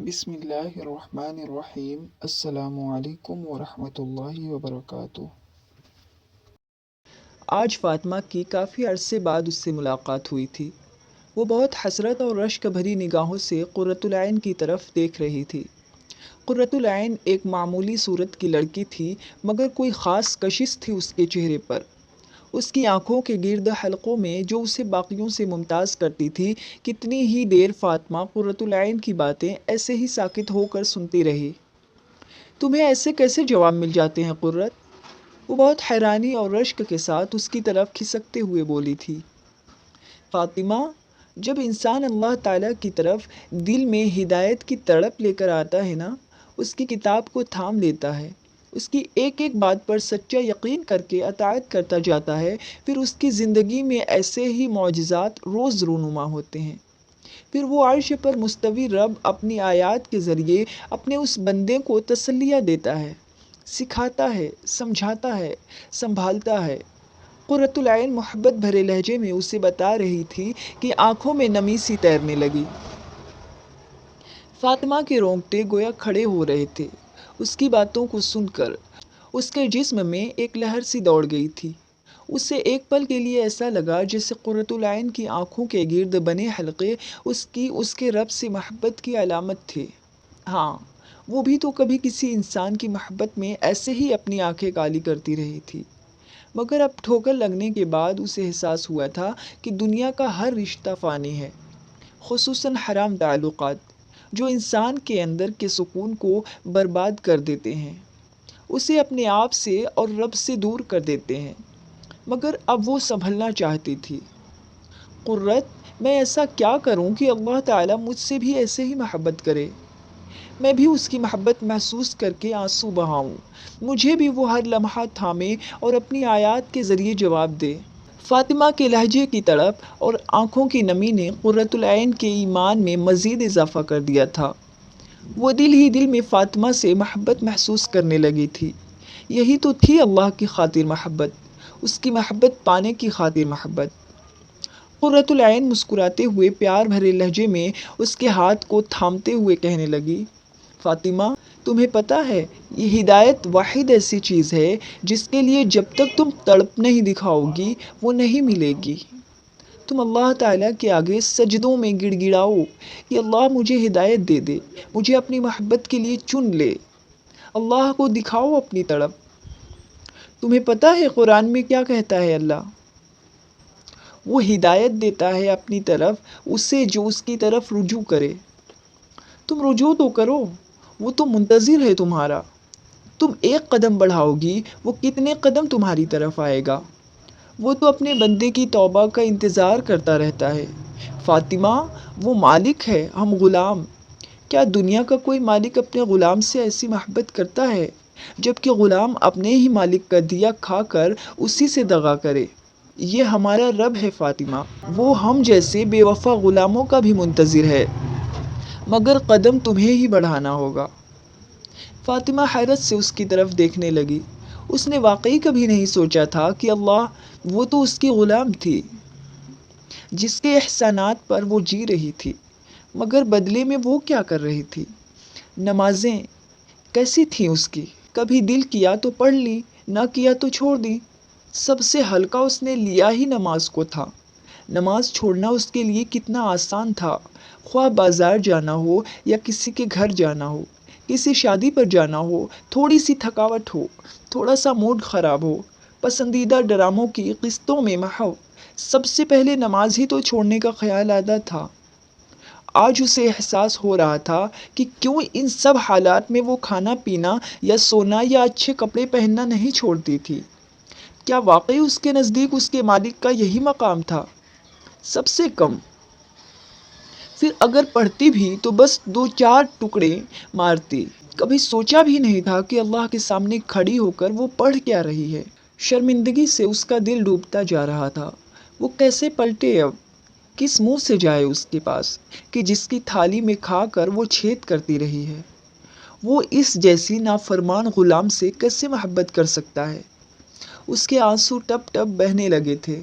بسم اللہ الرحمن الرحیم۔ السلام علیکم ورحمۃ اللہ وبرکاتہ۔ آج فاطمہ کی کافی عرصے بعد اس سے ملاقات ہوئی تھی۔ وہ بہت حسرت اور رشک بھری نگاہوں سے قرۃ العین کی طرف دیکھ رہی تھی۔ قرۃ العین ایک معمولی صورت کی لڑکی تھی، مگر کوئی خاص کشش تھی اس کے چہرے پر۔ اس کی آنکھوں کے گرد حلقوں میں جو اسے باقیوں سے ممتاز کرتی تھی، کتنی ہی دیر فاطمہ قرۃ العین کی باتیں ایسے ہی ساکت ہو کر سنتی رہی۔ تمہیں ایسے کیسے جواب مل جاتے ہیں قرۃ؟ وہ بہت حیرانی اور رشک کے ساتھ اس کی طرف کھسکتے ہوئے بولی تھی۔ فاطمہ، جب انسان اللہ تعالیٰ کی طرف دل میں ہدایت کی تڑپ لے کر آتا ہے نا، اس کی کتاب کو تھام لیتا ہے، اس کی ایک ایک بات پر سچا یقین کر کے اطاعت کرتا جاتا ہے، پھر اس کی زندگی میں ایسے ہی معجزات روز رونما ہوتے ہیں۔ پھر وہ عرش پر مستوی رب اپنی آیات کے ذریعے اپنے اس بندے کو تسلیہ دیتا ہے، سکھاتا ہے، سمجھاتا ہے، سنبھالتا ہے۔ قرۃ العین محبت بھرے لہجے میں اسے بتا رہی تھی کہ آنکھوں میں نمی سی تیرنے لگی۔ فاطمہ کے رونگٹے گویا کھڑے ہو رہے تھے اس کی باتوں کو سن کر۔ اس کے جسم میں ایک لہر سی دوڑ گئی تھی۔ اسے ایک پل کے لیے ایسا لگا جیسے قرۃ العین کی آنکھوں کے گرد بنے حلقے اس کے رب سے محبت کی علامت تھے۔ ہاں، وہ بھی تو کبھی کسی انسان کی محبت میں ایسے ہی اپنی آنکھیں کالی کرتی رہی تھی، مگر اب ٹھوکر لگنے کے بعد اسے احساس ہوا تھا کہ دنیا کا ہر رشتہ فانی ہے، خصوصاً حرام تعلقات، جو انسان کے اندر کے سکون کو برباد کر دیتے ہیں، اسے اپنے آپ سے اور رب سے دور کر دیتے ہیں۔ مگر اب وہ سنبھلنا چاہتی تھی۔ قرۃ، میں ایسا کیا کروں کہ اللہ تعالیٰ مجھ سے بھی ایسے ہی محبت کرے؟ میں بھی اس کی محبت محسوس کر کے آنسو بہاؤں، مجھے بھی وہ ہر لمحہ تھامے اور اپنی آیات کے ذریعے جواب دے۔ فاطمہ کے لہجے کی تڑپ اور آنکھوں کی نمی نے قرۃ العین کے ایمان میں مزید اضافہ کر دیا تھا۔ وہ دل ہی دل میں فاطمہ سے محبت محسوس کرنے لگی تھی۔ یہی تو تھی اللہ کی خاطر محبت، اس کی محبت پانے کی خاطر محبت۔ قرۃ العین مسکراتے ہوئے پیار بھرے لہجے میں اس کے ہاتھ کو تھامتے ہوئے کہنے لگی، فاطمہ، تمہیں پتہ ہے، یہ ہدایت واحد ایسی چیز ہے جس کے لیے جب تک تم تڑپ نہیں دکھاؤ گی وہ نہیں ملے گی۔ تم اللہ تعالیٰ کے آگے سجدوں میں گڑ گڑاؤ کہ اللہ مجھے ہدایت دے دے، مجھے اپنی محبت کے لیے چن لے۔ اللہ کو دکھاؤ اپنی تڑپ۔ تمہیں پتہ ہے قرآن میں کیا کہتا ہے اللہ؟ وہ ہدایت دیتا ہے اپنی طرف اسے جو اس کی طرف رجوع کرے۔ تم رجوع تو کرو، وہ تو منتظر ہے تمہارا۔ تم ایک قدم بڑھاؤ گی، وہ کتنے قدم تمہاری طرف آئے گا۔ وہ تو اپنے بندے کی توبہ کا انتظار کرتا رہتا ہے۔ فاطمہ، وہ مالک ہے، ہم غلام۔ کیا دنیا کا کوئی مالک اپنے غلام سے ایسی محبت کرتا ہے، جبکہ غلام اپنے ہی مالک کا دیا کھا کر اسی سے دغا کرے؟ یہ ہمارا رب ہے فاطمہ، وہ ہم جیسے بے وفا غلاموں کا بھی منتظر ہے، مگر قدم تمہیں ہی بڑھانا ہوگا۔ فاطمہ حیرت سے اس کی طرف دیکھنے لگی۔ اس نے واقعی کبھی نہیں سوچا تھا کہ وہ تو اس کی غلام تھی، جس کے احسانات پر وہ جی رہی تھی، مگر بدلے میں وہ کیا کر رہی تھی؟ نمازیں کیسی تھیں اس کی؟ کبھی دل کیا تو پڑھ لی، نہ کیا تو چھوڑ دی۔ سب سے ہلکا اس نے لیا ہی نماز کو تھا۔ نماز چھوڑنا اس کے لیے کتنا آسان تھا، خواہ بازار جانا ہو یا کسی کے گھر جانا ہو، کسی شادی پر جانا ہو، تھوڑی سی تھکاوٹ ہو، تھوڑا سا موڈ خراب ہو، پسندیدہ ڈراموں کی قسطوں میں محو، سب سے پہلے نماز ہی تو چھوڑنے کا خیال آتا تھا۔ آج اسے احساس ہو رہا تھا کہ کیوں ان سب حالات میں وہ کھانا پینا یا سونا یا اچھے کپڑے پہننا نہیں چھوڑتی تھی۔ کیا واقعی اس کے نزدیک اس کے مالک کا یہی مقام تھا؟ سب سے کم۔ پھر اگر پڑھتی بھی تو بس 2-4 ٹکڑے مارتی۔ کبھی سوچا بھی نہیں تھا کہ اللہ کے سامنے کھڑی ہو کر وہ پڑھ کیا رہی ہے۔ شرمندگی سے اس کا دل ڈوبتا جا رہا تھا۔ وہ کیسے پلٹے اب؟ کس منہ سے جائے اس کے پاس کہ جس کی تھالی میں کھا کر وہ چھید کرتی رہی ہے؟ وہ اس جیسی نافرمان غلام سے کیسے محبت کر سکتا ہے؟ اس کے آنسو ٹپ ٹپ بہنے لگے تھے۔